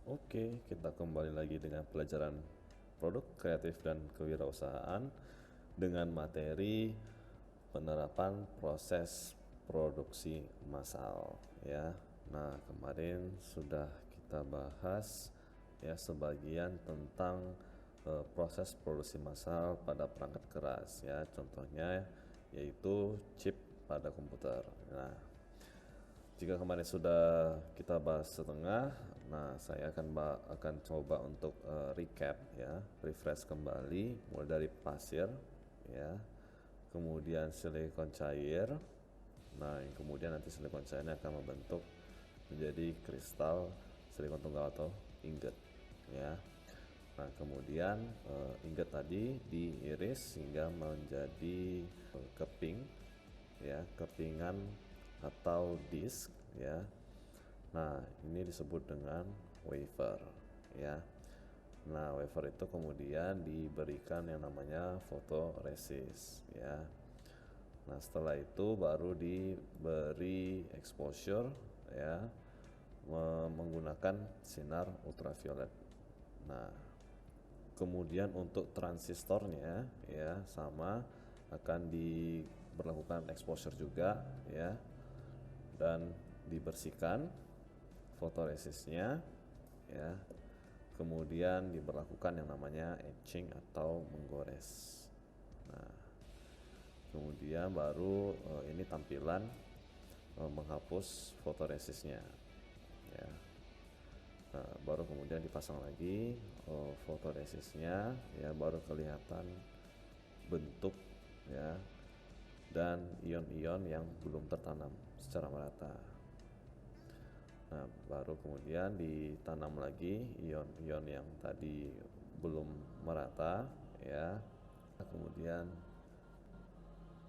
Oke, kita kembali lagi dengan pelajaran produk kreatif dan kewirausahaan dengan materi penerapan proses produksi massal ya. Nah, kemarin sudah kita bahas ya sebagian tentang proses produksi massal pada perangkat keras ya. Contohnya yaitu chip pada komputer. Nah, jika kemarin sudah kita bahas setengah, nah saya akan coba untuk recap ya, refresh kembali mulai dari pasir ya, kemudian silikon cair. Nah, yang kemudian nanti silikon cairnya akan membentuk menjadi kristal silikon tunggal atau ingot ya. Nah, kemudian ingot tadi diiris hingga menjadi keping ya, kepingan atau disk ya. Nah, ini disebut dengan wafer ya. Nah, wafer itu kemudian diberikan yang namanya fotoresis ya. Nah, setelah itu baru diberi exposure ya, menggunakan sinar ultraviolet. Nah, kemudian untuk transistornya ya sama, akan diberlakukan exposure juga ya, dan dibersihkan fotoresisnya ya, kemudian diberlakukan yang namanya etching atau menggores. Nah, kemudian baru ini tampilan menghapus fotoresisnya ya. Nah, baru kemudian dipasang lagi fotoresisnya ya, baru kelihatan bentuk ya, dan ion-ion yang belum tertanam secara merata. Nah, baru kemudian ditanam lagi ion-ion yang tadi belum merata ya. Kemudian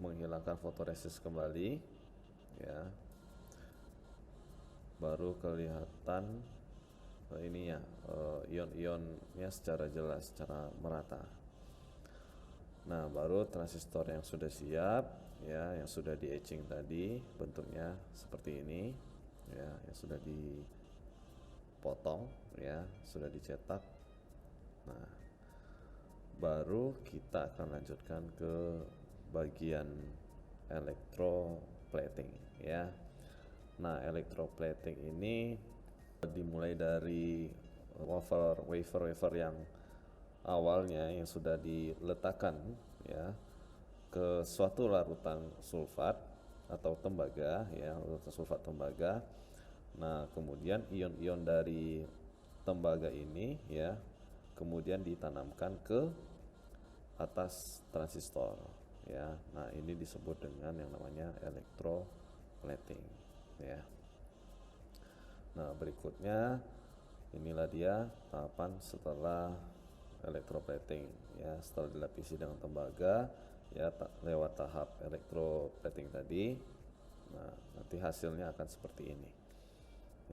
menghilangkan fotoresis kembali ya, baru kelihatan ini ya, ion-ionnya secara jelas, secara merata. Nah, baru transistor yang sudah siap ya, yang sudah di etching tadi bentuknya seperti ini ya, yang sudah dipotong ya, sudah dicetak. Nah, baru kita akan lanjutkan ke bagian electroplating ya. Nah, electroplating ini dimulai dari wafer yang awalnya yang sudah diletakkan ya ke suatu larutan sulfat atau tembaga ya, larutan sulfat tembaga. Nah, kemudian ion-ion dari tembaga ini ya kemudian ditanamkan ke atas transistor ya. Nah, ini disebut dengan yang namanya electroplating ya. Nah, berikutnya inilah dia tahapan setelah electroplating ya. Setelah dilapisi dengan tembaga ya, lewat tahap electroplating tadi, nah nanti hasilnya akan seperti ini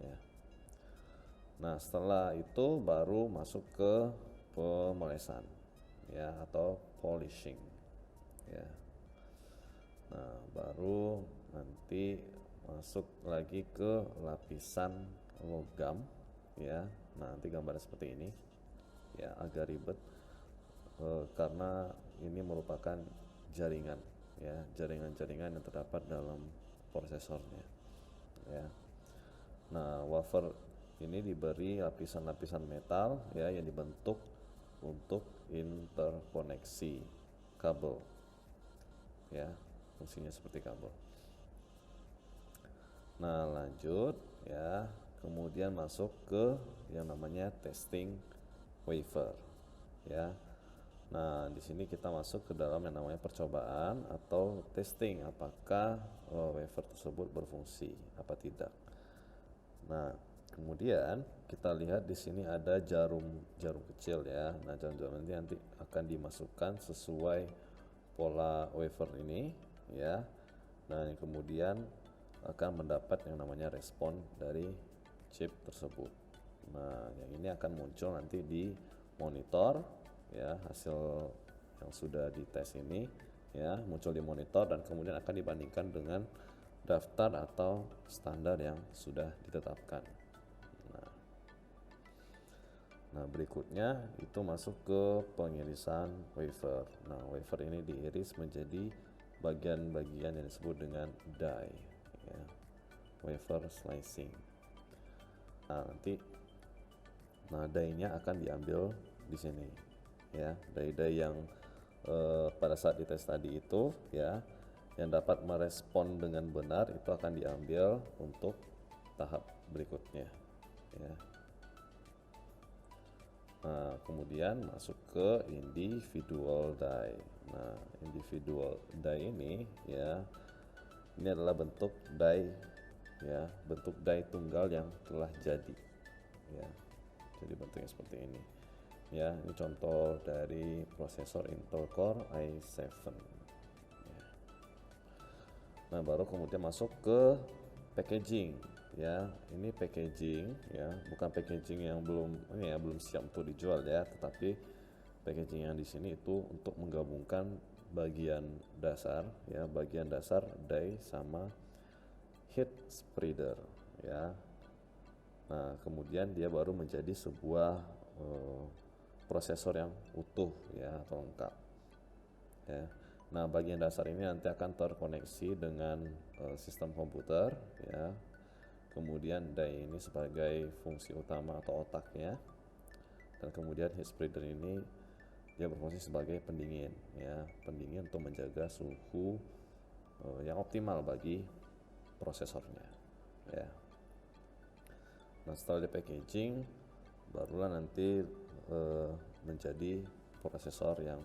ya. Nah, setelah itu baru masuk ke pemelesan ya, atau polishing ya. Nah, baru nanti masuk lagi ke lapisan logam ya. Nah, nanti gambarnya seperti ini ya, agak ribet karena ini merupakan jaringan ya, jaringan-jaringan yang terdapat dalam prosesornya ya. Nah, wafer ini diberi lapisan-lapisan metal ya, yang dibentuk untuk interkoneksi kabel ya, fungsinya seperti kabel. Nah, lanjut ya, kemudian masuk ke yang namanya testing wafer ya. Nah, di sini kita masuk ke dalam yang namanya percobaan atau testing, apakah wafer tersebut berfungsi apa tidak. Nah, kemudian kita lihat di sini ada jarum kecil ya. Nah, jarum ini nanti akan dimasukkan sesuai pola wafer ini ya. Nah, kemudian akan mendapat yang namanya respon dari chip tersebut. Nah, yang ini akan muncul nanti di monitor ya, hasil yang sudah dites ini ya muncul di monitor, dan kemudian akan dibandingkan dengan daftar atau standar yang sudah ditetapkan. Nah, Nah, berikutnya itu masuk ke pengirisan wafer. Nah, wafer ini diiris menjadi bagian-bagian yang disebut dengan die, ya, wafer slicing. Nah, nanti die-nya akan diambil di sini, ya, die-die yang pada saat dites tadi itu, ya, yang dapat merespon dengan benar itu akan diambil untuk tahap berikutnya, ya. Nah, kemudian masuk ke individual die. Nah, individual die ini, ya, ini adalah bentuk die, ya, bentuk die tunggal yang telah jadi, ya. Jadi bentuknya seperti ini, ya. Ini contoh dari prosesor Intel Core i7, ya. Nah, baru kemudian masuk ke packaging, ya. Ini packaging, ya, bukan packaging yang belum siap untuk dijual, ya, tetapi packaging yang di sini itu untuk menggabungkan bagian dasar, ya, bagian dasar die sama heat spreader, ya. Nah, kemudian dia baru menjadi sebuah prosesor yang utuh, ya, atau lengkap, ya. Nah, bagian dasar ini nanti akan terkoneksi dengan sistem komputer, ya. Kemudian die ini sebagai fungsi utama atau otaknya, dan kemudian heat spreader ini dia berfungsi sebagai pendingin, ya, pendingin untuk menjaga suhu yang optimal bagi prosesornya, ya. Nah, setelah di packaging barulah nanti menjadi prosesor yang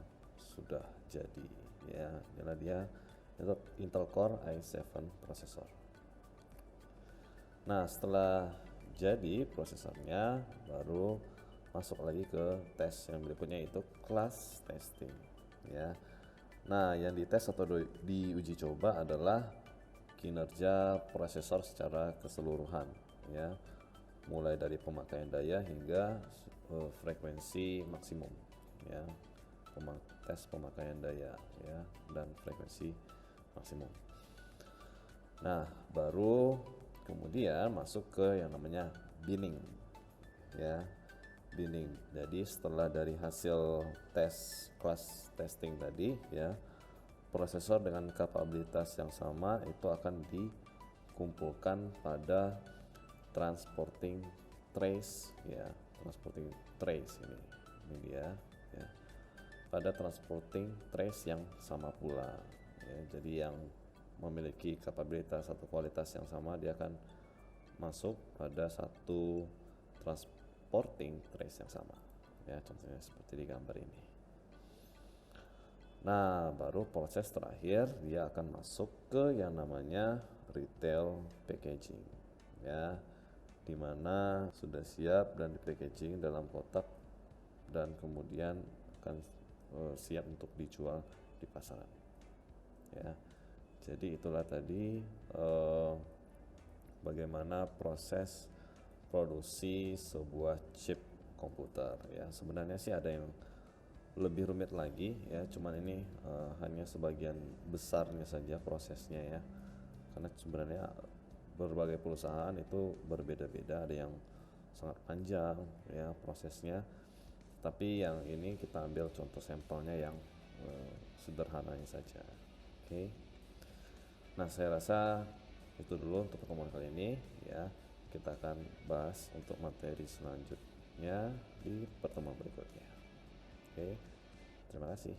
sudah jadi, ya. Karena dia itu Intel Core i7 prosesor. Nah, setelah jadi prosesornya baru masuk lagi ke tes yang berikutnya, itu class testing, ya. Nah, yang dites atau diuji coba adalah kinerja prosesor secara keseluruhan, ya, mulai dari pemakaian daya hingga frekuensi maksimum, ya. Tes pemakaian daya, ya, dan frekuensi maksimum. Nah, baru kemudian masuk ke yang namanya binning, ya, binning. Jadi setelah dari hasil tes class testing tadi, ya, prosesor dengan kapabilitas yang sama itu akan dikumpulkan pada transporting trace, ya, transporting trace ini dia, ya, pada transporting trace yang sama pula, ya. Jadi yang memiliki kapabilitas atau kualitas yang sama dia akan masuk pada satu transporting trace yang sama, ya, contohnya seperti di gambar ini. Nah, baru proses terakhir dia akan masuk ke yang namanya retail packaging, ya, dimana sudah siap dan di packaging dalam kotak dan kemudian akan siap untuk dijual di pasaran, ya. Jadi itulah tadi bagaimana proses produksi sebuah chip komputer, ya. Sebenarnya sih ada yang lebih rumit lagi, ya, cuman ini hanya sebagian besarnya saja prosesnya, ya, karena sebenarnya berbagai perusahaan itu berbeda-beda, ada yang sangat panjang, ya, prosesnya, tapi yang ini kita ambil contoh sampelnya yang sederhananya saja. Oke. Nah, saya rasa itu dulu untuk pertemuan kali ini, ya. Kita akan bahas untuk materi selanjutnya di pertemuan berikutnya. Oke. Terima kasih.